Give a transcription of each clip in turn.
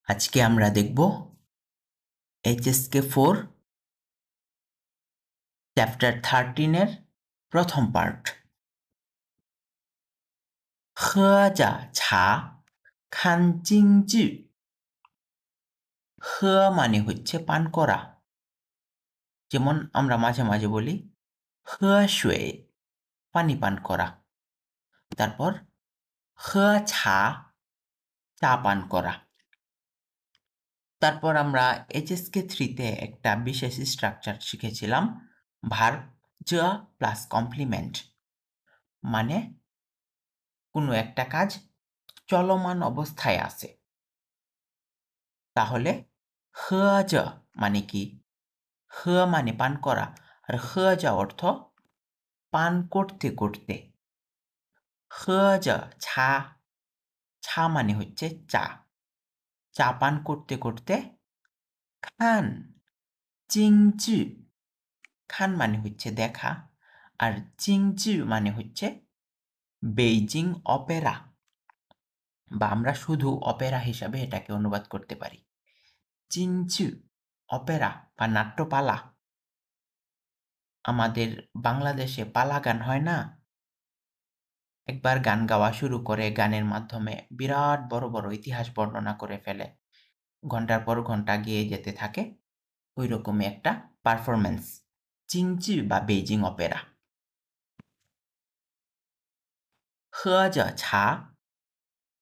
আজকে আমরা দেখব HSK 4 চ্যাপ্টার 13 এর প্রথম পার্ট। 喝着茶看京剧। 喝মানে হচ্ছে পান করা, যেমন আমরা মাঝে মাঝে বলি 喝水 পানি পান করা। তারপর 喝茶 চা পান করা। তারপর আমরা HSK 3 তে একটা বিশেষ স্ট্রাকচার শিখেছিলাম, ভার্ব জ প্লাস কমপ্লিমেন্ট, মানে কোনো একটা কাজ চলমান অবস্থায় আছে। তাহলে 喝着 মানে কি? 喝মানে পান করা, আর 喝着 অর্থ পান করতে করতে। 喝着茶 চা মানে হচ্ছে চা, চা পান করতে করতে। খান জিংজু, খান মানে হচ্ছে দেখা, আর জিংজু মানে হচ্ছে বেইজিং অপেরা, বা আমরা শুধু অপেরা হিসাবে এটাকে অনুবাদ করতে পারি। জিংজু অপেরা বা নাট্যপালা। আমাদের বাংলাদেশে পালা গান হয় না, একবার গান গাওয়া শুরু করে গানের মাধ্যমে বিরাট বড় বড় ইতিহাস বর্ণনা করে ফেলে, ঘন্টার পর ঘন্টা গিয়ে যেতে থাকে, ওই রকমই একটা পারফরমেন্স জিংজি বা বেইজিং অপেরা। 喝着茶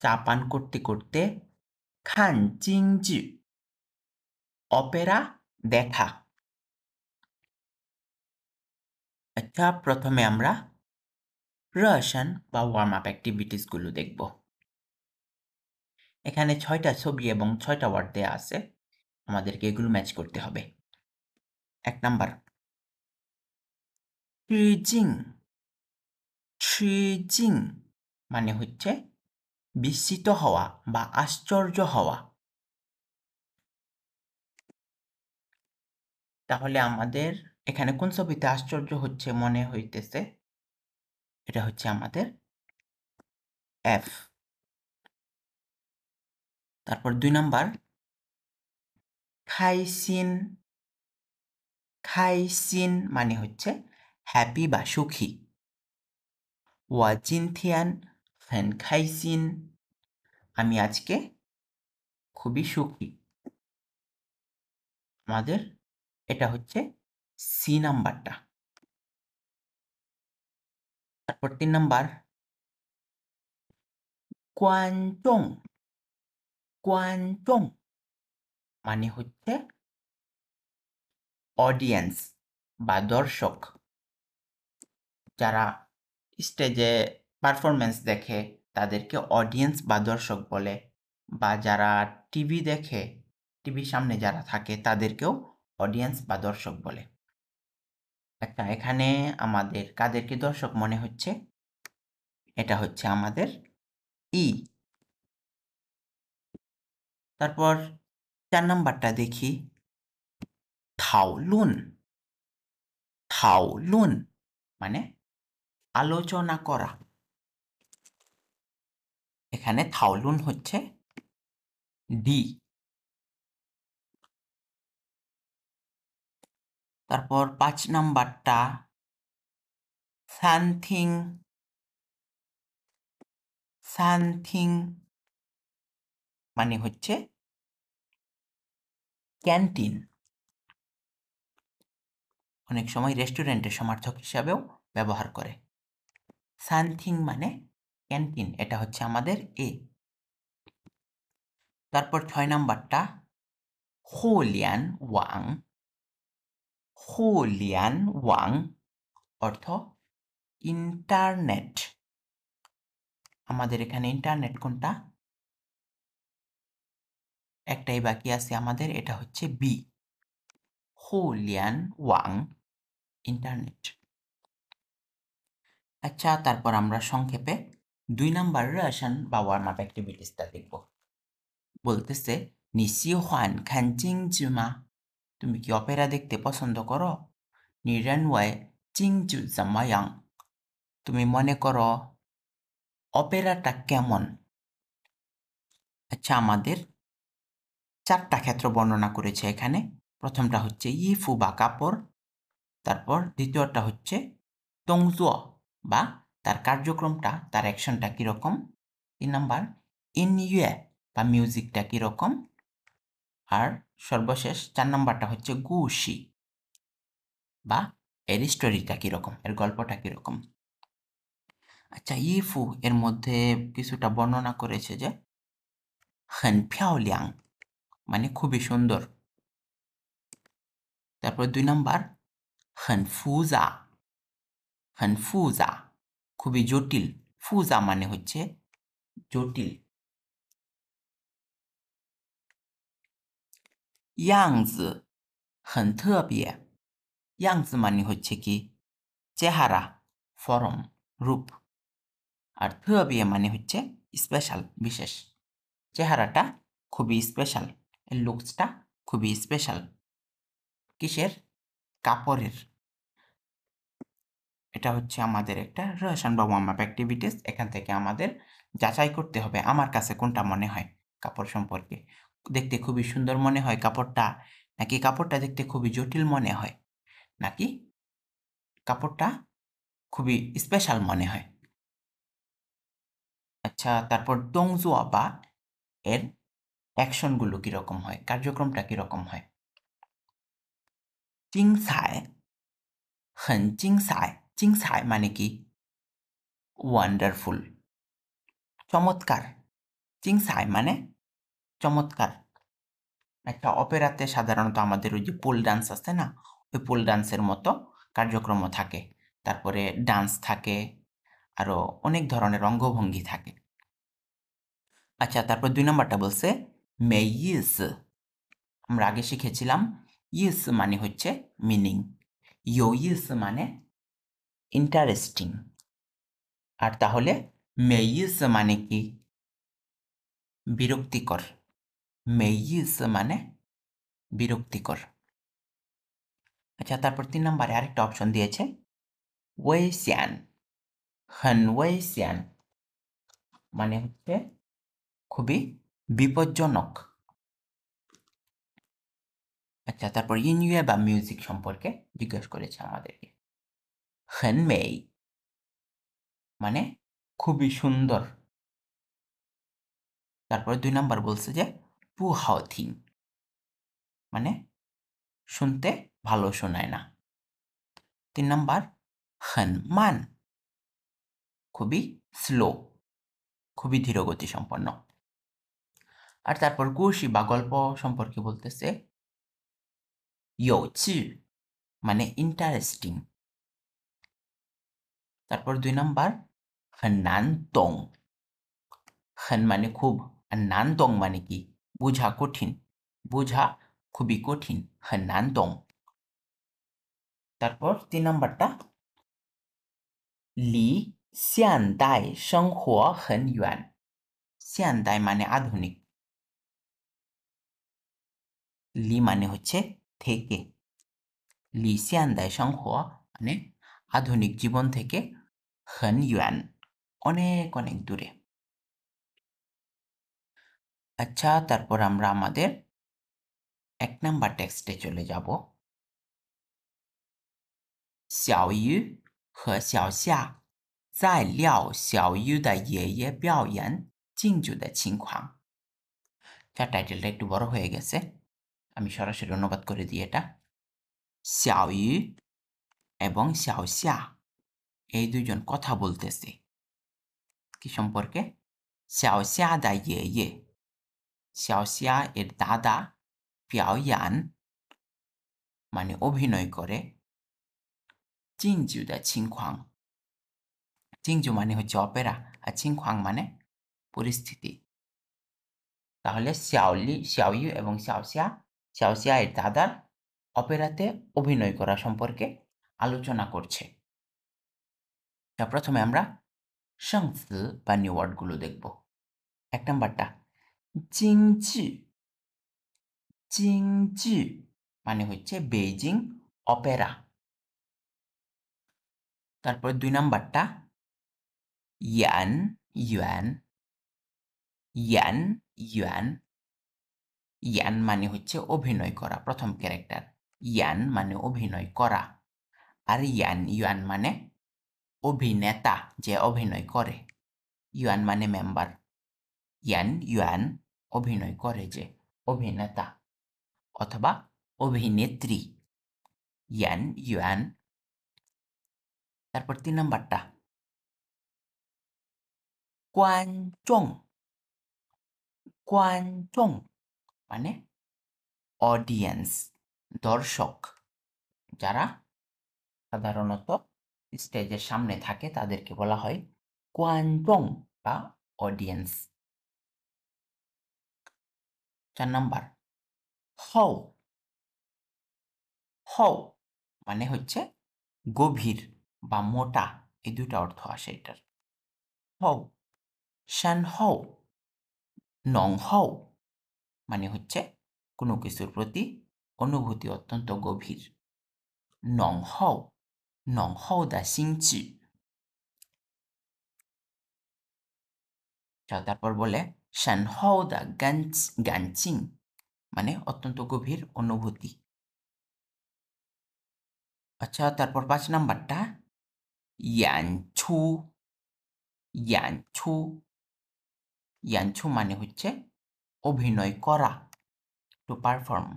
চা পান করতে করতে, 看京剧 অপেরা দেখা। আচ্ছা, প্রথমে আমরা রসান বা ওয়ার্ম আপ অ্যাক্টিভিটিসগুলো দেখব। এখানে 6টা ছবি এবং 6টা ওয়ার্ড দেয়া আছে, আমাদেরকে এগুলো ম্যাচ করতে হবে। 1 নাম্বার 吃惊, 吃惊 মানে হচ্ছে বিস্মিত হওয়া বা আশ্চর্য হওয়া। তাহলে আমাদের এখানে কোন ছবিতে আশ্চর্য হচ্ছে মনে হইতেছে? এটা হচ্ছে আমাদের এফ। তারপর 2 নাম্বার খাইসিন, খাইসিন মানে হচ্ছে হ্যাপি বা সুখী। ওয়া জিনথিয়ান ফ্যান খাইসিন, আমি আজকে খুবই সুখী। আমাদের এটা হচ্ছে সি নাম্বারটা। তারপর 3 নাম্বার কোয়ানচং, কোয়ানচং মানে হচ্ছে অডিয়েন্স বা দর্শক। যারা স্টেজে পারফরমেন্স দেখে তাদেরকে অডিয়েন্স বা দর্শক বলে, বা যারা টিভি দেখে, টিভির সামনে যারা থাকে তাদেরকেও অডিয়েন্স বা দর্শক বলে। আচ্ছা, এখানে আমাদের কাদেরকে দর্শক মনে হচ্ছে? এটা হচ্ছে আমাদের ই। তারপর 4 নাম্বারটা দেখি, থাওলুন, থাওলুন মানে আলোচনা করা। এখানে থাওলুন হচ্ছে ডি। তারপর 5 নাম্বারটা সানথিং, সানথিং মানে হচ্ছে ক্যান্টিন। অনেক সময় রেস্টুরেন্টের সমার্থক হিসাবেও ব্যবহার করে। সানথিং মানে ক্যান্টিন, এটা হচ্ছে আমাদের এ। তারপর 6 নাম্বারটা হোলিয়ান ওয়াং, হোলিয়ান ওয়াং অর্থ ইন্টারনেট। আমাদের এখানে ইন্টারনেট কোনটা? একটাই বাকি আছে আমাদের, এটা হচ্ছে বি। হোলিয়ান Wang internet. আচ্ছা, তারপর আমরা সংক্ষেপে 2 নাম্বার রাশন বা ওয়ার্ম আপ অ্যাক্টিভিটিসটা দেখব। বলতেছে নিশিহান খান জিংজু মা, তুমি কি অপেরা দেখতে পছন্দ করো? নি রেনওয়ে জিংজু জামায়াং, তুমি মনে করো অপেরাটা কেমন? আচ্ছা, আমাদের 4টা ক্ষেত্র বর্ণনা করেছে এখানে। প্রথমটা হচ্ছে ইফু বা কাপড়, তারপর দ্বিতীয়টা হচ্ছে দংজুও বা তার কার্যক্রমটা, তার অ্যাকশনটা কীরকম। 3 নাম্বার ইনইয়ে বা মিউজিকটা কীরকম। আর সর্বশেষ 4 নাম্বারটা হচ্ছে গুশি বা এর স্টোরিটা কীরকম, এর গল্পটা কীরকম। আচ্ছা, ইফু এর মধ্যে কিছুটা বর্ণনা করেছে যে 很漂亮 মানে খুবই সুন্দর। তারপর 2 নাম্বার 很复杂 很复杂 খুবই জটিল। ফুজা মানে হচ্ছে জটিল। 样子很特别 样子মানে হচ্ছে কি চেহারা, ফরম, রূপ। আর特别মানে হচ্ছে স্পেশাল, বিশেষ। চেহারাটা খুবই স্পেশাল, এর লুকসটা খুবই স্পেশাল। কিসের? কাপড়ের। এটা হচ্ছে আমাদের একটা রিলেশন বা ওয়ার্ম আপ অ্যাক্টিভিটিস। এখান থেকে আমাদের যাচাই করতে হবে আমার কাছে কোনটা মনে হয় কাপড় সম্পর্কে। দেখতে খুবই সুন্দর মনে হয় কাপড়টা, নাকি কাপড়টা দেখতে খুবই জটিল মনে হয়, নাকি কাপড়টা খুবই স্পেশাল মনে হয়। আচ্ছা, তারপর দংজুয়া বা এর অ্যাকশনগুলো কীরকম হয়, কার্যক্রমটা কীরকম হয়। 精彩很精彩 精彩মানে কি ওয়ান্ডারফুল, চমৎকার। 精彩মানে চমৎকার। একটা অপেরাতে সাধারণত আমাদের ওই যে পোল ডান্স আছে না, ওই পোল ডান্সের মতো কার্যক্রমও থাকে। তারপরে ডান্স থাকে, আরও অনেক ধরনের অঙ্গভঙ্গি থাকে। আচ্ছা, তারপর 2 নাম্বারটা বলছে মে ইস। আমরা আগে শিখেছিলাম ইস মানে হচ্ছে মিনিং, ইউ ইস মানে ইন্টারেস্টিং। আর তাহলে মে ইস মানে কি? বিরক্তিকর। মে ইস মানে বিরক্তিকর। আচ্ছা, তারপর 3 নাম্বারে আরেকটা অপশন দিয়েছে ওয়েসিয়ান। হন ওয়েসিয়ান মানে হচ্ছে খুবই বিপজ্জনক। আচ্ছা, তারপর ইনইয়ে বা মিউজিক সম্পর্কে জিজ্ঞেস করেছে আমাদেরকে। হন মেই মানে খুবই সুন্দর। তারপর 2 নাম্বার বলছে যে পু হাওথিং মানে শুনতে ভালো শোনায় না। 3 নাম্বার হন মান খুবই স্লো, খুবই ধীরগতি সম্পন্ন। আর তারপর গুশি বা গল্প সম্পর্কে বলতেছে ইয়োচি মানে ইন্টারেস্টিং। তারপর 2 নাম্বার হন নান দং। হন মানে খুব, আর নান দং মানে কি বোঝা কঠিন, বোঝা খুবই কঠিন, হন নান দং। তারপর 3 নাম্বারটা লি সিয়ান দাই সংহো হন ইউয়ান। সিয়ান দাই মানে আধুনিক, লি মানে হচ্ছে থেকে, লি সিয়ান দাই সংহো মানে আধুনিক জীবন থেকে, হন ইউয়ান অনেক অনেক দূরে। আচ্ছা, তারপর আমরা আমাদের 1 নাম্বার টেক্সটে চলে যাব। 小鱼和小夏在聊小鱼的爷爷表演敬酒的情况。যার টাইটেলটা একটু বড় হয়ে গেছে, আমি সরাসরি অনুবাদ করে দিই এটা। 小鱼এবং 小夏এই দুইজন কথা বলতেছে কি সম্পর্কে? 小夏的爷爷 小夏এর দাদা 表演মানে অভিনয় করে 敬酒的情况 চিংজু মানে হচ্ছে অপেরা, আর চিংখোয়াং মানে পরিস্থিতি। তাহলে xiaoyu এবং xiaoxia এর দাদার অপেরাতে অভিনয় করা সম্পর্কে আলোচনা করছে। প্রথমে আমরা সংজ্ঞা বা নিউ ওয়ার্ডগুলো দেখব। 1 নাম্বারটা জিংজি। জিংজি মানে হচ্ছে বেইজিং অপেরা। তারপর 2 নাম্বারটা ইয়ান ইউয়ান। ইয়ান ইউয়ান ইয়ান মানে হচ্ছে অভিনয় করা, প্রথম ক্যারেক্টার। ইয়ান মানে অভিনয় করা, আর ইয়ান মানে অভিনেতা, যে অভিনয় করে। ইয়ান মানে মেম্বার, ইয়ান অভিনয় করে, যে অভিনেতা অথবা অভিনেত্রী। ইয়ান। তারপর 3 নাম্বারটা কোয়ানচং মানে অডিয়েন্স, দর্শক। যারা সাধারণত স্টেজের সামনে থাকে তাদেরকে বলা হয় কোয়ানচং বা অডিয়েন্স। 4 নাম্বার হও মানে হচ্ছে গভীর বা মোটা, এই দুটা অর্থ আসে এটার। হও, শান হও, নং হও মানে হচ্ছে কোনো কিছুর প্রতি অনুভূতি অত্যন্ত গভীর। নং হও দা সিংচি। তারপর বলে শান হও দা গানচিং মানে অত্যন্ত গভীর অনুভূতি। আচ্ছা, তারপর 5 নাম্বারটা ইয়ানছু মানে হচ্ছে অভিনয় করা, টু পারফর্ম।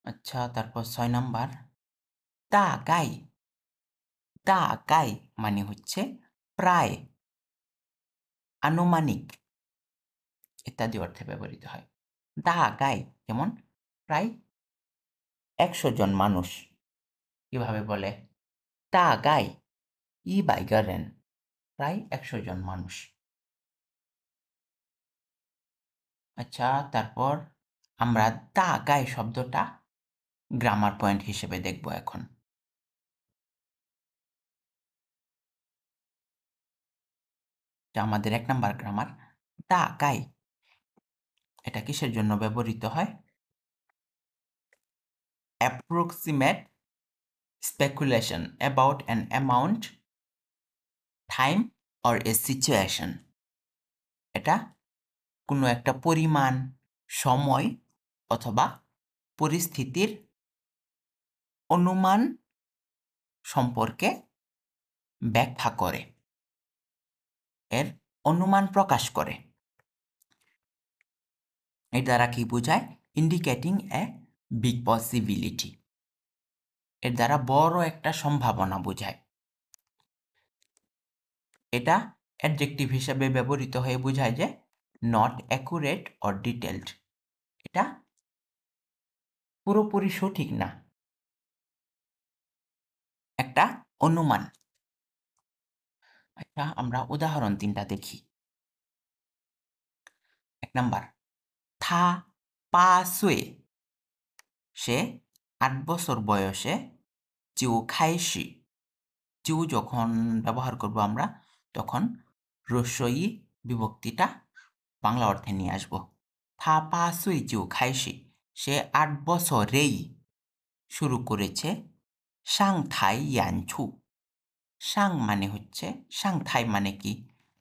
আচ্ছা, তারপর 6 নাম্বার দাগাই মানে হচ্ছে প্রায়, আনুমানিক ইত্যাদি অর্থে ব্যবহৃত হয়। দাগাই যেমন প্রায় 100 জন মানুষ। কিভাবে বলে? দাগাই ইবাইগারেন, প্রায় 100 জন মানুষ। আচ্ছা, তারপর আমরা দাগাই শব্দটা গ্রামার পয়েন্ট হিসেবে দেখব এখন। আমাদের 1 নাম্বার গ্রামার দাগাই, এটা কিসের জন্য ব্যবহৃত হয়? approximate speculation about an amount, time or a situation। এটা কোনো একটা পরিমাণ, সময় অথবা পরিস্থিতির অনুমান সম্পর্কে ব্যাখ্যা করে, এর অনুমান প্রকাশ করে। এর দ্বারা কি বোঝায়? ইন্ডিকেটিং এ বিগ পসিবিলিটি, এর দ্বারা বড় একটা সম্ভাবনা বোঝায়। এটা অ্যাডজেক্টিভ হিসেবে ব্যবহৃত হয়ে বোঝায় যে নট অ্যাকুরেট অর ডিটেলড, এটা পুরোপুরি সঠিক না, একটা অনুমান। আচ্ছা, আমরা উদাহরণ 3টা দেখি। 1 নাম্বার থা পা সুয়ে, সে 8 বছর বয়সে জিউ খাইশি। জিউ যখন ব্যবহার করব আমরা, তখন রস্বই বিভক্তিটা বাংলা অর্থে নিয়ে আসব। থা পা সুই জিউ খাইশি, সে 8 বছরেই শুরু করেছে সাংথাই ইয়ানছু। সাংথাই মানে কি?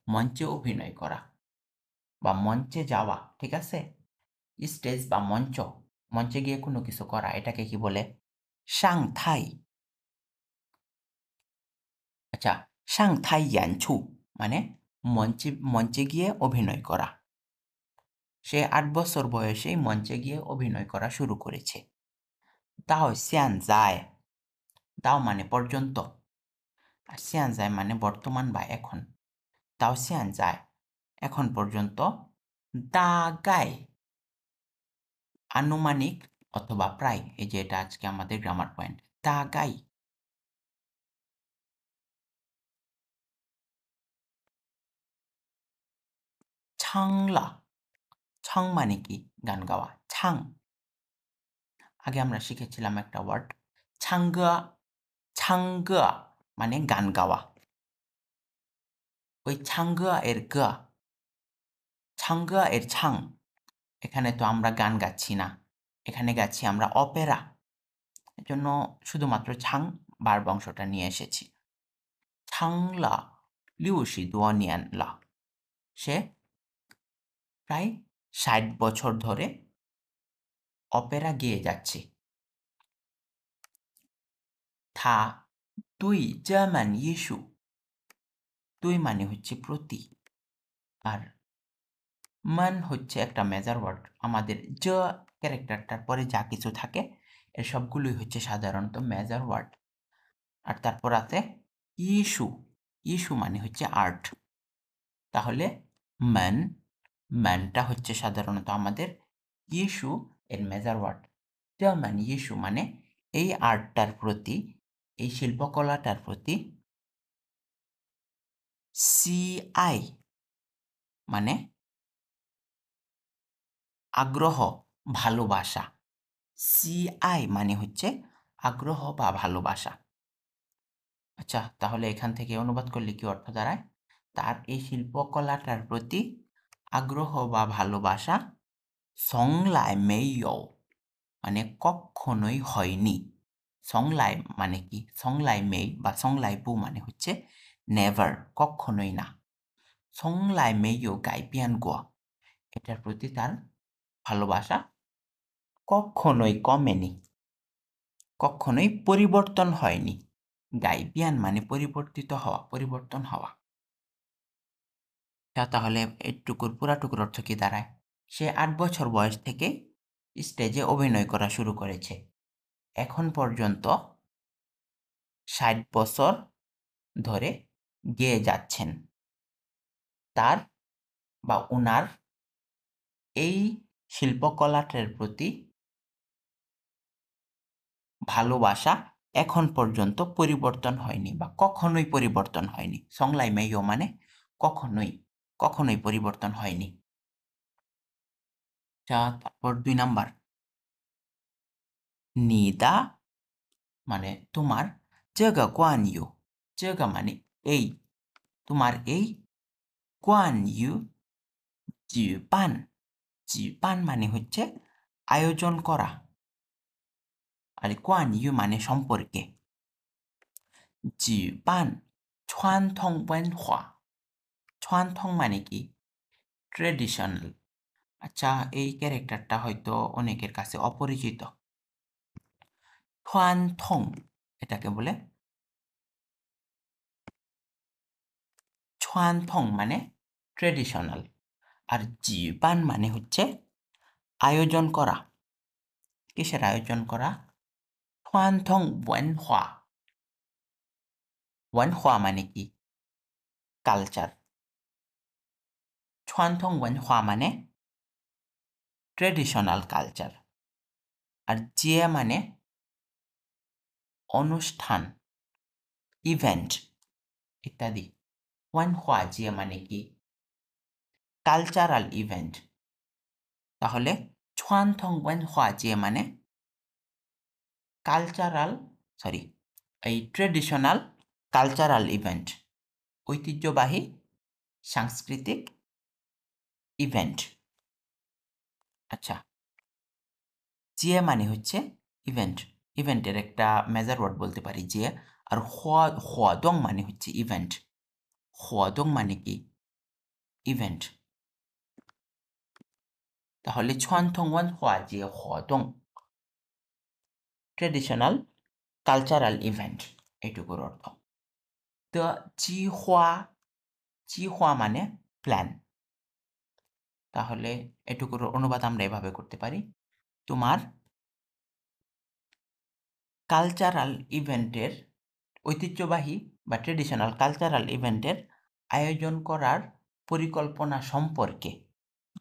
মঞ্চে অভিনয় করা বা মঞ্চে যাওয়া, ঠিক আছে? স্টেজ বা মঞ্চে গিয়ে কোনো কিছু করা, এটাকে কি বলে? সাংথাই। আচ্ছা, সাংথাই ইয়ানছু মানে মঞ্চে গিয়ে অভিনয় করা। সে 8 বছর বয়সেই মঞ্চে গিয়ে অভিনয় করা শুরু করেছে। দাও সিয়ানজায়, দাও মানে পর্যন্ত, আর সিয়ানজায় মানে বর্তমান বা এখন। দাও সিয়ানজায় এখন পর্যন্ত, দাগাই আনুমানিক অথবা প্রায়, এই যে এটা আজকে আমাদের গ্রামার পয়েন্ট, দাগাই। ছাংলা, ছাং মানে কি? গান গাওয়া। ছাং, আগে আমরা শিখেছিলাম একটা ওয়ার্ড ছাংগা, ছাংগা মানে গান গাওয়া। ওই ছাংগা এর গা, ছাংগা এর ছাং, এখানে তো আমরা গান গাচ্ছি না, এখানে গাচ্ছি আমরা অপেরা, এজন্য শুধুমাত্র ছাং ভার্ব অংশটা নিয়ে এসেছি। ছাংলা 60多年了, সে প্রায় 60 বছর ধরে অপেরা গেয়ে যাচ্ছে। থা তুই জার্মান ইস্যু, তুই মানে হচ্ছে প্রতি, আর মান হচ্ছে একটা মেজার ওয়ার্ড। আমাদের জ ক্যারেক্টারটার পরে যা কিছু থাকে এর সবগুলোই হচ্ছে সাধারণত মেজার ওয়ার্ড। আর তারপর আছে ইস্যু, ইস্যু মানে হচ্ছে আর্ট। তাহলে মান, মানটা হচ্ছে সাধারণত আমাদের ইস্যু এর মেজার ওয়ার্ড। জার্মান ইস্যু মানে এই আর্টটার প্রতি, এই শিল্পকলাটার প্রতি। সিআই মানে আগ্রহ, ভালোবাসা। সিআই মানে হচ্ছে আগ্রহ বা ভালোবাসা। আচ্ছা, তাহলে এখান থেকে অনুবাদ করলে কি অর্থ দাঁড়ায়? তার এই শিল্পকলাটার প্রতি আগ্রহ বা ভালোবাসা সংলাই মেইয়ো মানে কখনোই হয়নি। সংলাই মানে কি? সংলাই মেই বা সংলাই বু মানে হচ্ছে নেভার, কখনোই না। সংলাই মেইয়ো গাইপিয়ান গোয়া, এটার প্রতি তার ভালোবাসা কখনোই কমেনি, কখনোই পরিবর্তন হয়নি। গাইপিয়ান মানে পরিবর্তিত হওয়া, পরিবর্তন হওয়া। তাহলে এটুকুর পুরাটুকুর অর্থ কি দাঁড়ায়? সে 8 বছর বয়স থেকে স্টেজে অভিনয় করা শুরু করেছে। এখন পর্যন্ত 60 বছর ধরে গেয়ে যাচ্ছেন। তার বা উনার এই শিল্পকলাটার প্রতি ভালোবাসা এখন পর্যন্ত পরিবর্তন হয়নি বা কখনোই পরিবর্তন হয়নি। সংলাই মেইয়ো মানে কখনোই, কখনোই পরিবর্তন হয়নি। তারপর 2 নাম্বার, নিদা মানে তোমার, জেগা কোয়ান ইউ, জেগা মানে এই, তোমার এই, কোয়ান ইউ জিপান, জিপান মানে হচ্ছে আয়োজন করা, আর কোয়ান ইউ মানে সম্পর্কে। জিপান ছুয়ানথং ওয়েনহোয়া, ছুয়ানথং মানে কি? ট্রেডিশনাল। আচ্ছা, এই ক্যারেক্টারটা হয়তো অনেকের কাছে অপরিচিত। ছুয়ানথং এটাকে বলে, ছুয়ানথং মানে ট্রেডিশনাল, আর জিপান মানে হচ্ছে আয়োজন করা। কিসের আয়োজন করা? ছুয়ানথং ওয়েনহোয়া, ওয়েনহোয়া মানে কি? কালচার। ছুয়ানথং ওয়েনহোয়া মানে ট্রেডিশনাল কালচার, আর জিয়ে মানে অনুষ্ঠান, ইভেন্ট ইত্যাদি। ওয়েনহোয়া জিয়ে মানে কি? Cultural event. তাহলে ছুয়ানথং ওয়েনহোয়া জিয়ে মানে কালচারাল, সরি, এই ট্রেডিশনাল কালচারাল ইভেন্ট, ঐতিহ্যবাহী সাংস্কৃতিক ইভেন্ট। আচ্ছা, জিয়ে মানে হচ্ছে ইভেন্ট, ইভেন্টের একটা মেজার ওয়ার্ড বলতে পারি জিয়ে। আর হোয়াদং মানে হচ্ছে ইভেন্ট, হোয়াদং মানে কি? ইভেন্ট। তাহলে ছুয়ানথং ওয়েনহোয়া জিয়ে হোয়াদং ট্রেডিশনাল কালচারাল ইভেন্ট, এইটুকুর অর্থ। তো জিহোয়া, জিহোয়া মানে প্ল্যান। তাহলে এটুকুর অনুবাদ আমরা এভাবে করতে পারি, তোমার কালচারাল ইভেন্টের, ঐতিহ্যবাহী বা ট্রেডিশনাল কালচারাল ইভেন্টের আয়োজন করার পরিকল্পনা সম্পর্কে।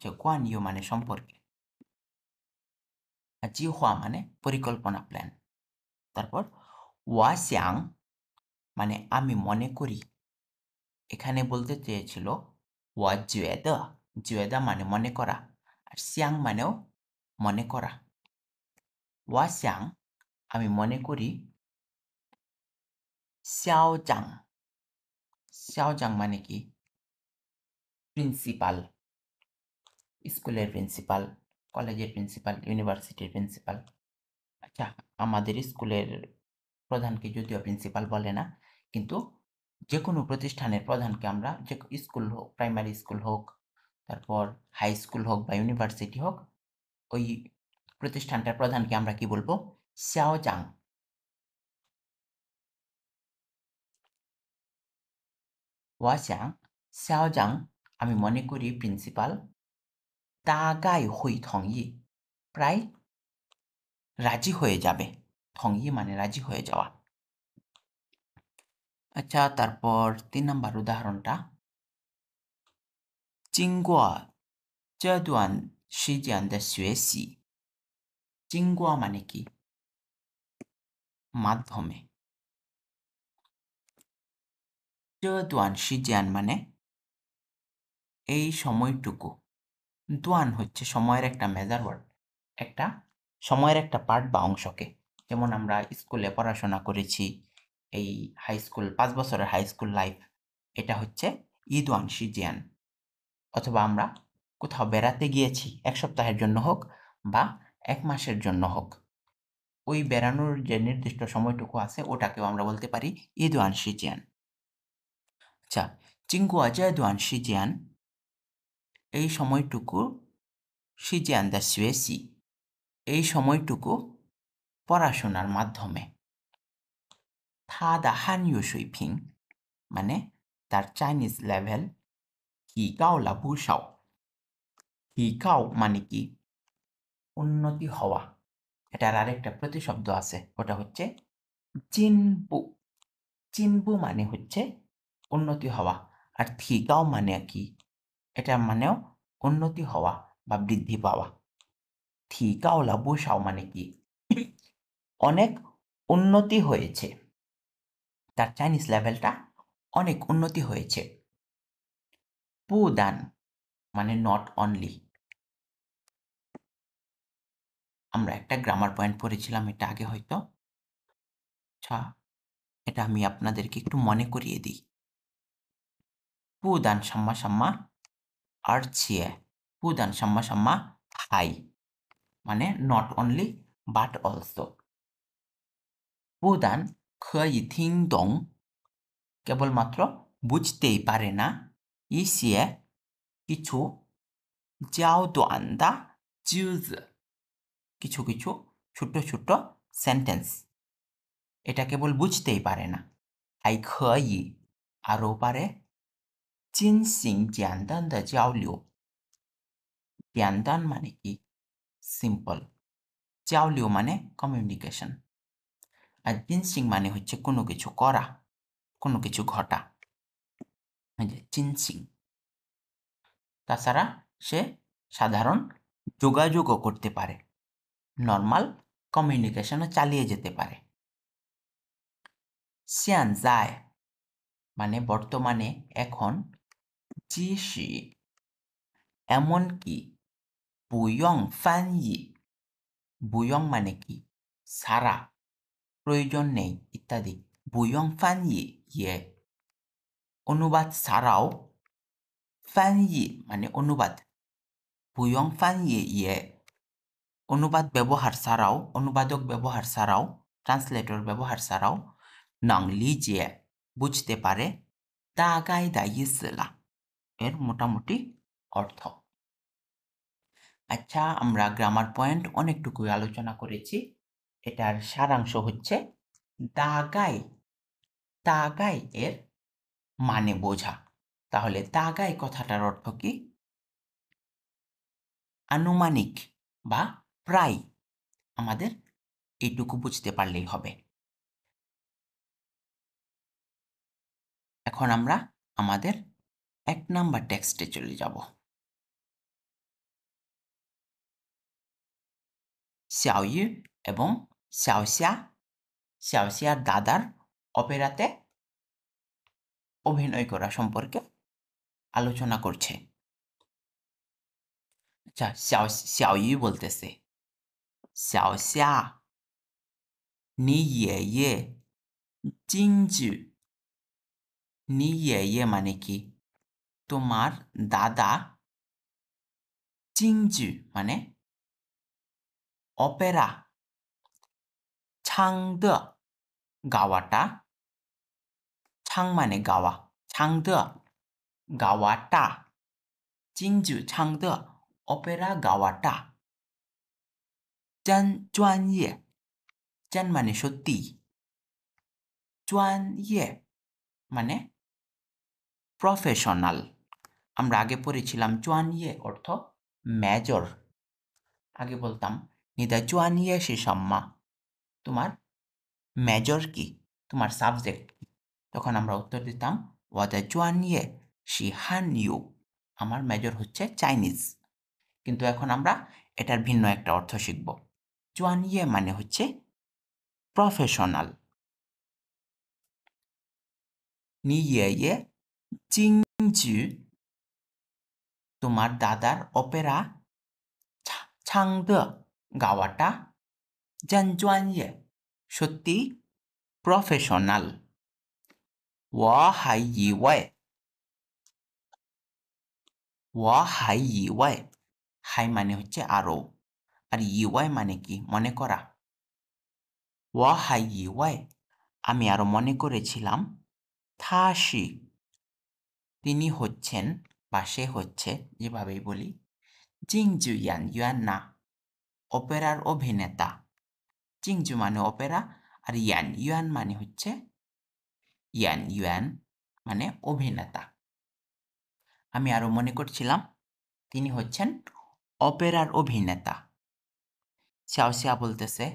যে কোয়ান ইউ মানে সম্পর্কে, আর জিহোয়া মানে পরিকল্পনা, প্ল্যান। তারপর ওয়াসিয়াং মানে আমি মনে করি। এখানে বলতে চেয়েছিল ওয়া জুয়েদা, জুয়েদা মানে মনে করা, আর সিয়াং মানেও মনে করা। ওয়াসিয়াং আমি মনে করি, xiaoজাং, xiaoজাং মানে কি? প্রিন্সিপাল, স্কুলের প্রিন্সিপাল, কলেজের প্রিন্সিপাল, ইউনিভার্সিটির প্রিন্সিপাল। আচ্ছা, আমাদের স্কুলের প্রধানকে যদিও প্রিন্সিপাল বলে না, কিন্তু যে কোনো প্রতিষ্ঠানের প্রধানকে আমরা, যে স্কুল হোক, প্রাইমারি স্কুল হোক তারপর হাই স্কুল হোক বা ইউনিভার্সিটি হোক, ওই প্রতিষ্ঠানটার প্রধানকে আমরা কি বলবো? xiaojiang। xiaojiang আমি মনে করি প্রিন্সিপাল 大概会同意 প্রায় রাজি হয়ে যাবে। 同意মানে রাজি হয়ে যাওয়া। আচ্ছা, তারপর 3 নাম্বার উদাহরণটা, 经过这段时间的学习। 经过মানে কি? মাধ্যমে। 这段时间মানে এই সময়টুকু। দোয়ান হচ্ছে সময়ের একটা মেজার ওয়ার্ড, একটা সময়ের একটা পার্ট বা অংশকে। যেমন আমরা স্কুলে পড়াশোনা করেছি, এই হাই স্কুল 5 বছরের হাই স্কুল লাইফ, এটা হচ্ছে ইদওয়ান শিজিয়ান। অথবা আমরা কোথাও বেড়াতে গিয়েছি 1 সপ্তাহের জন্য হোক বা 1 মাসের জন্য হোক, ওই বেড়ানোর যে নির্দিষ্ট সময়টুকু আছে ওটাকেও আমরা বলতে পারি ইদওয়ান শিজিয়ান। আচ্ছা, 经过这段时间এই সময়টুকু, 时间的学习এই সময়টুকু পড়াশোনার মাধ্যমে। 他的汉语水平মানে তার চাইনিজ লেভেল 提高了不少。提高মানে কি? উন্নতি হওয়া। এটার আরেকটা প্রতিশব্দ আছে, ওটা হচ্ছে চিনবু। চিনবু মানে হচ্ছে উন্নতি হওয়া, আর 提高মানে কি? এটার মানেও উন্নতি হওয়া বা বৃদ্ধি পাওয়া। 提高了不少মানে কি? অনেক উন্নতি হয়েছে, তার চাইনিজ লেভেলটা অনেক উন্নতি হয়েছে। 不但মানে নট অনলি। আমরা একটা গ্রামার পয়েন্ট পড়েছিলাম এটা আগে হয়তো। আচ্ছা, এটা আমি আপনাদেরকে একটু মনে করিয়ে দিই। 不但什么什么而且不但什么什么还মানে নট অনলি বাট অলসো। 不但可以听懂কেবলমাত্র বুঝতেই পারে না, 一些কিছু 较短的句子কিছু কিছু ছোট্ট ছোট্ট সেন্টেন্স, এটা কেবল বুঝতেই পারে না। 还可以আরও পারে 进行简单的交流。简单মানে কি? সিম্পল। 交流মানে কমিউনিকেশন। আর 进行মানে হচ্ছে কোনো কিছু করা, কোনো কিছু ঘটা। এই যে 进行। তাছাড়া সে সাধারণ যোগাযোগও করতে পারে, নর্মাল কমিউনিকেশনও চালিয়ে যেতে পারে। 现在মানে বর্তমানে, এখন। 即使এমনকি 不用翻译 不用মানে কি? ছাড়া, প্রয়োজন নেই ইত্যাদি। 不用翻译也অনুবাদ ছাড়াও, 翻译মানে অনুবাদ, 不用翻译也অনুবাদ ব্যবহার ছাড়াও, অনুবাদক ব্যবহার ছাড়াও, ট্রান্সলেটর ব্যবহার ছাড়াও, 能理解বুঝতে পারে, 大概的意思啦এর মোটামুটি অর্থ। আচ্ছা, আমরা গ্রামার পয়েন্ট অনেকটুকুই আলোচনা করেছি। এটার সারাংশ হচ্ছে দাগাই। দাগাই এর মানে বোঝা। তাহলে দাগাই কথাটার অর্থ কি? আনুমানিক বা প্রায়। আমাদের এইটুকু বুঝতে পারলেই হবে। এখন আমরা আমাদের 1 নাম্বার টেক্সটে চলে যাব। 小鱼 এবং 小虾 小虾দাদার অপেরাতে অভিনয় করা সম্পর্কে আলোচনা করছে। আচ্ছা, 小鱼 বলতেছে 小虾你爷爷京剧 নি ইয়ে মানে কি? তোমার দাদা। চিংজু মানে অপেরা। ছাংদ গাওয়াটা, ছাং মানে গাওয়া, ছাংদ গাওয়াটা জিংজু ছাংদ অপেরা গাওয়াটা জান জুয়ানইয়ে জান মানে সত্যি জুয়ানইয়ে মানে প্রফেশনাল আমরা আগে পড়েছিলাম জুয়ানইয়ে অর্থ মেজর আগে বলতাম নিদা জুয়ানইয়ে শিশম্মা তোমার মেজর কি তোমার সাবজেক্ট কি তখন আমরা উত্তর দিতাম ওয়াদা জুয়ানইয়ে শি হান ইউ আমার মেজর হচ্ছে চাইনিজ কিন্তু এখন আমরা এটার ভিন্ন একটা অর্থ শিখব জুয়ানইয়ে মানে হচ্ছে প্রফেশনাল নি ইয়ে জিংজু তোমার দাদার অপেরা ছাংদ গাওয়াটা জান জুয়ানইয়ে সত্যি প্রফেশনাল ওয়া হাই ইওয়াই ওয়া হাই ইওয়াই হাই মানে হচ্ছে আরও আর ইওয়াই মানে কি মনে করা ওয়া হাই ইওয়াই আমি আরো মনে করেছিলাম থাশি তিনি হচ্ছেন বা সে হচ্ছে যেভাবেই বলি জিংজু ইয়ান ইয়ান না অপেরার অভিনেতা জিংজু মানে অপেরা আর ইয়ান ইয়ান মানে হচ্ছে ইয়ান ইয়ান মানে অভিনেতা আমি আরো মনে করছিলাম তিনি হচ্ছেন অপেরার অভিনেতা xiao বলতেছে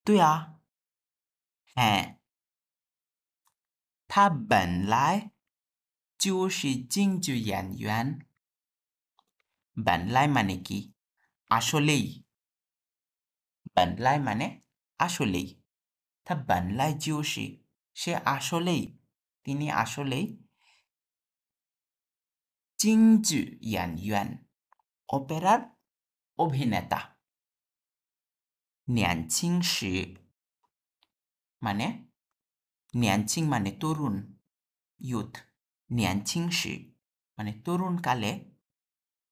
তুই হ্যাঁ 他本来就是京剧演员本来মানে কি আসলেই本来মানে আসলেই 他本来就是সে আসলেই তিনি আসলেই 京剧演员 অপেরার অভিনেতা 年轻时 মানে 年轻 মানে তরুণ youth 年轻时 মানে তরুণ কালে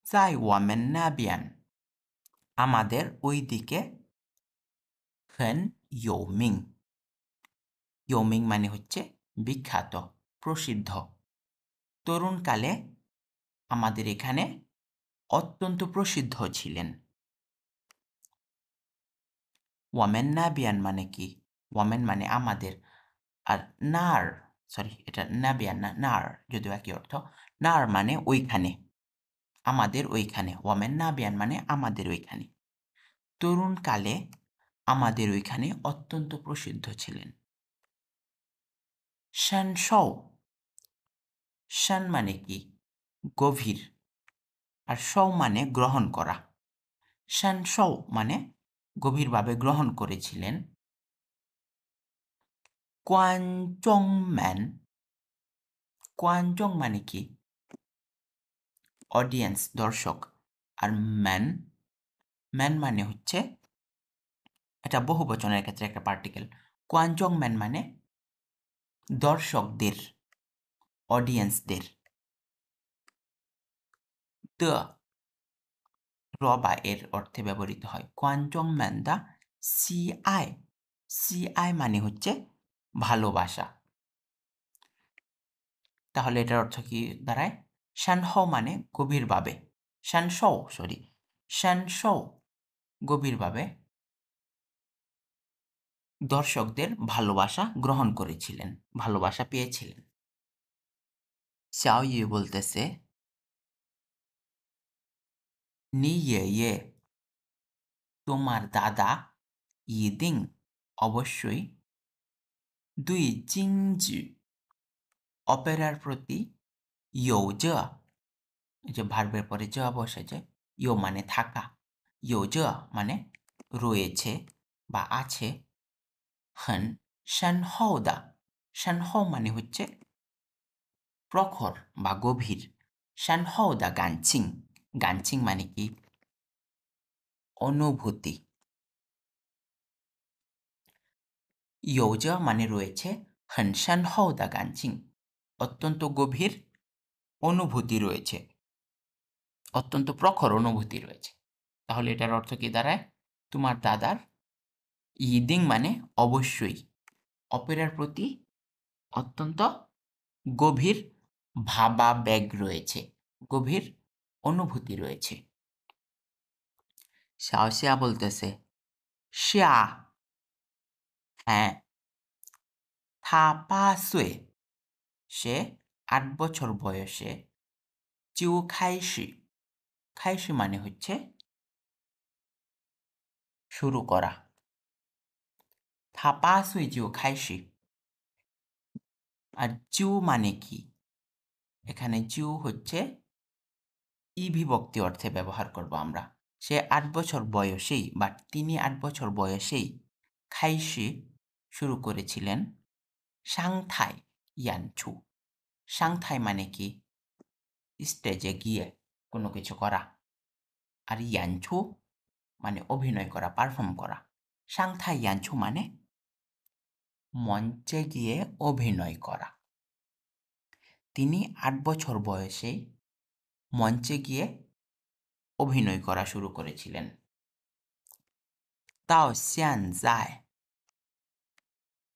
在我们那边 আমাদের ওই দিকে 很有名 有名 মানে হচ্ছে বিখ্যাত প্রসিদ্ধ তরুণকালে আমাদের এখানে অত্যন্ত প্রসিদ্ধ ছিলেন ওয়ামেন নাবিয়ান মানে কি ওয়ামেন মানে আমাদের আর নার সরি এটা নাবিয়ান না নার যদিও একই অর্থ নার মানে ওইখানে আমাদের ওইখানে ওয়ামেন নাবিয়ান মানে আমাদের ওইখানে তরুণকালে আমাদের ওইখানে অত্যন্ত প্রসিদ্ধ ছিলেন শান শও শান মানে কি গভীর আর শও মানে গ্রহণ করা শান শও মানে গভীরভাবে গ্রহণ করেছিলেন কোয়ানচং ম্যান কোয়ানচং মানে কি অডিয়েন্স দর্শক আর ম্যান ম্যান মানে হচ্ছে এটা বহু বচনের ক্ষেত্রে একটা পার্টিকেল কোয়ানচং ম্যান মানে দর্শকদের অডিয়েন্সদের দ র বা এর অর্থে ব্যবহৃত হয় কোয়ানচং ম্যান দা সিআই সিআই মানে হচ্ছে ভালোবাসা তাহলে এটার অর্থ কি দাঁড়ায় শানহও মানে গভীরভাবে শানশও গভীরভাবে দর্শকদের ভালোবাসা গ্রহণ করেছিলেন ভালোবাসা পেয়েছিলেন xiao yu বলতেছে নি ইয়ে তোমার দাদা ইদিং অবশ্যই দুই জিংজু অপেরার প্রতি ইয়োজ যে ভার্বের পরে জ বসে যায় ইয়ো মানে থাকা ইয়োজ মানে রয়েছে বা আছে হন শানহৌদা শানহৌ মানে হচ্ছে প্রখর বা গভীর শানহৌদা গানচিং গানচিং মানে কি অনুভূতি ইয়োজ মানে রয়েছে হন শানহৌদা গানচিং অত্যন্ত গভীর অনুভূতি রয়েছে অত্যন্ত প্রখর অনুভূতি রয়েছে তাহলে এটার অর্থ কি দাঁড়ায় তোমার দাদার ইদিং মানে অবশ্যই অপেরার প্রতি অত্যন্ত গভীর ভাবাবেগ রয়েছে গভীর অনুভূতি রয়েছে। শাওশিয়া বলতেছে শিয়া, হ্যাঁ। থা 8岁 সে 8 বছর বয়সে জিউ খাইশি, খাইশি মানে হচ্ছে শুরু করা। থা 8岁 জিউ খাইশি। আর জিউ মানে কি? এখানে জিউ হচ্ছে ই বিভক্তি অর্থে ব্যবহার করব আমরা। সে 8 বছর বয়সেই বা তিনি 8 বছর বয়সেই খাইশি শুরু করেছিলেন সাংথাই ইয়ানছু। সাংথাই মানে কি? স্টেজে গিয়ে কোনো কিছু করা। আর ইয়ানছু মানে অভিনয় করা, পারফর্ম করা। সাংথাই ইয়ানছু মানে মঞ্চে গিয়ে অভিনয় করা। তিনি 8 বছর বয়সেই মঞ্চে গিয়ে অভিনয় করা শুরু করেছিলেন। তাও সিয়ানজাই,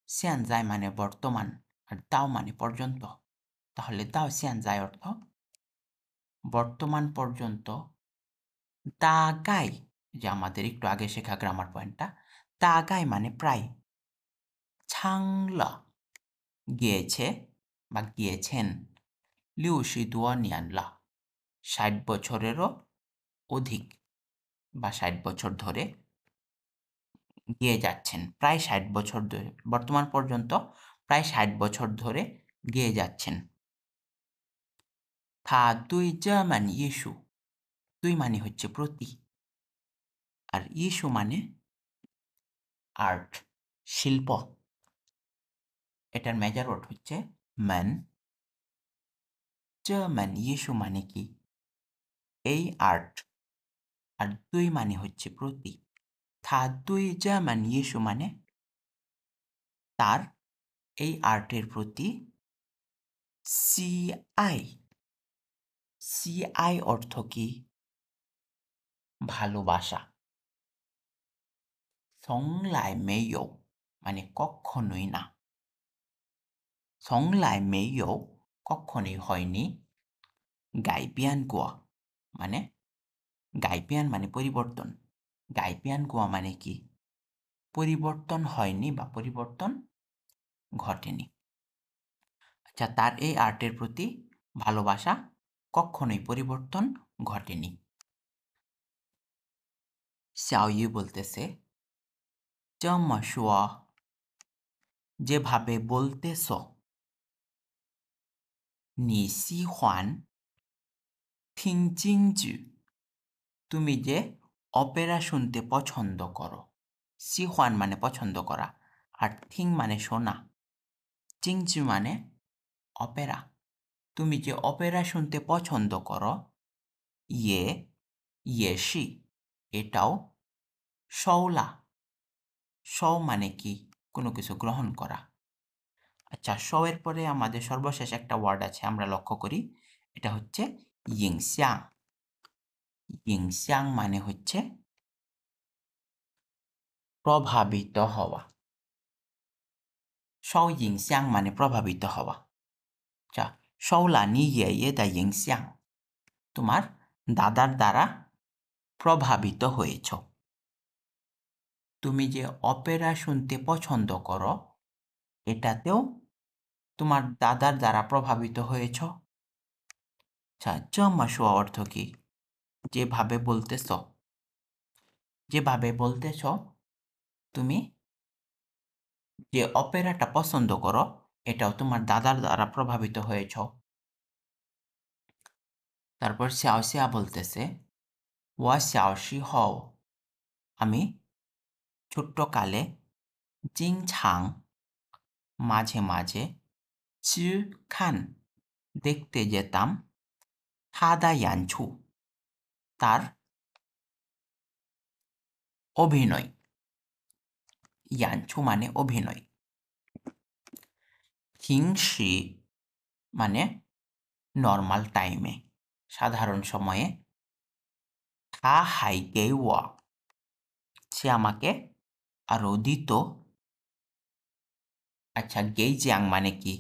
সিয়ানজাই মানে বর্তমান, আর তাও মানে পর্যন্ত। তাহলে তাও সিয়ানজাই অর্থ বর্তমান পর্যন্ত। দাগাই, যে আমাদের একটু আগে শেখা গ্রামার পয়েন্টটা, দাগাই মানে প্রায়। ছাংলা গিয়েছে বা গিয়েছেন 60 নিয়ানলা 60 বছরেরও অধিক বা 60 বছর ধরে গিয়ে যাচ্ছেন। প্রায় 60 বছর ধরে, বর্তমান পর্যন্ত প্রায় 60 বছর ধরে গিয়ে যাচ্ছেন। থা দুই জার্মান ইস্যু, দুই মানে হচ্ছে প্রতি, আর ইস্যু মানে আর্ট, শিল্প। এটার মেজর ওয়ার্ড হচ্ছে ম্যান। জার্মান ইস্যু মানে কি? এই আর্ট। আর দুই মানে হচ্ছে প্রতি। থা দুই জার্মান ইস্যু মানে তার এই আর্টের প্রতি সিআই। সিআই অর্থ কি? ভালোবাসা। সংলাই মেয়ো মানে কখনোই না। সংলাই মেয়ো কখনোই হয়নি। গাইপিয়ান গোয়া মানে, গাইপিয়ান মানে পরিবর্তন, গাইপিয়ান গোয়া মানে কি? পরিবর্তন হয়নি বা পরিবর্তন ঘটেনি। আচ্ছা, তার এই আর্টের প্রতি ভালোবাসা কখনোই পরিবর্তন ঘটেনি। শাওইউ বলতেছে জম্মা শুয়া, যেভাবে বলতেছ। নি সি হুয়ান থিং জিংজু, তুমি যে অপেরা শুনতে পছন্দ করো। সি হুয়ান মানে পছন্দ করা, আর থিং মানে শোনা, জিংজু মানে অপেরা। তুমি যে অপেরা শুনতে পছন্দ করো, ইয়ে ইয়েশি এটাও শৌলা। শৌ মানে কি? কোনো কিছু গ্রহণ করা। আচ্ছা, শৌ এর পরে আমাদের সর্বশেষ একটা ওয়ার্ড আছে, আমরা লক্ষ্য করি, এটা হচ্ছে ইংসিয়াং। ইংসিয়াং মানে হচ্ছে প্রভাবিত হওয়া। শৌ ইংসিয়াং মানে প্রভাবিত হওয়া। আচ্ছা, শৌলা নি ইয়ে দা ইংসিয়াং, তোমার দাদার দ্বারা প্রভাবিত হয়েছ। তুমি যে অপেরা শুনতে পছন্দ করো, এটাতেও তোমার দাদার দ্বারা প্রভাবিত হয়েছ। আচ্ছা, জম্মা শুয়া অর্থ কি? যেভাবে বলতেছ। যেভাবে বলতেছ, তুমি যে অপেরাটা পছন্দ করো, এটাও তোমার দাদার দ্বারা প্রভাবিত হয়েছ। তারপর শাওশিয়া বলতেছে ওয়া শাওশি হও, আমি ছোট্টকালে জিং ছাং মাঝে মাঝে চি খান দেখতে যেতাম হাদা ইয়ানছু, তার অভিনয়। ইয়ানছু মানে অভিনয়। হিংসি মানে নর্মাল টাইমে, সাধারণ সময়ে। থা হাই গেওয়া, সে আমাকে আরও দিত। আচ্ছা, গেই জিয়াং মানে কি?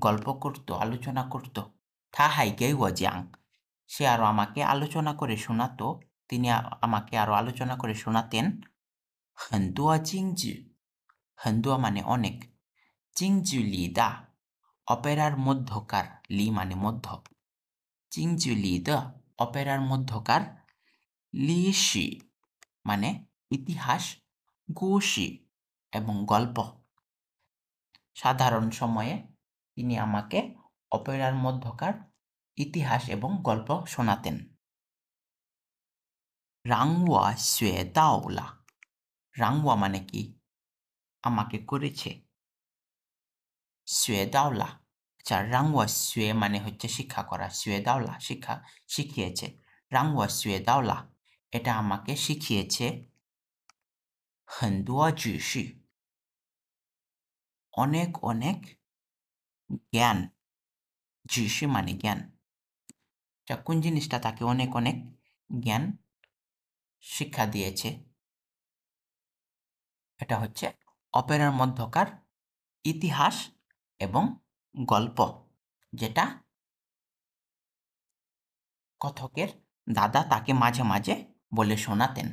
গল্প করত, আলোচনা করত। থা হাই গেওয়া জিয়াং, সে আরও আমাকে আলোচনা করে শোনাতো তিনি আমাকে আরও আলোচনা করে শোনাতেন 很多京剧 很多মানে অনেক 京剧里的 অপেরার মধ্যকার লি মানে মধ্য 京剧里的 অপেরার মধ্যকার 历史 মানে ইতিহাস 故事 এবং গল্প সাধারণ সময়ে তিনি আমাকে অপেরার মধ্যকার ইতিহাস এবং গল্প শোনাতেন 让我学到了 让我মানে কি আমাকে করেছে 学到了 আচ্ছা 让我学মানে হচ্ছে শিক্ষা করা 学到了 শিক্ষা শিখিয়েছে 让我学到了 এটা আমাকে শিখিয়েছে 很多知识 অনেক অনেক জ্ঞান 知识 মানে জ্ঞান কোন জিনিসটা তাকে অনেক অনেক জ্ঞান শিক্ষা দিয়েছে এটা হচ্ছে অপেরার মধ্যকার ইতিহাস এবং গল্প যেটা কথকের দাদা তাকে মাঝে মাঝে বলে শোনাতেন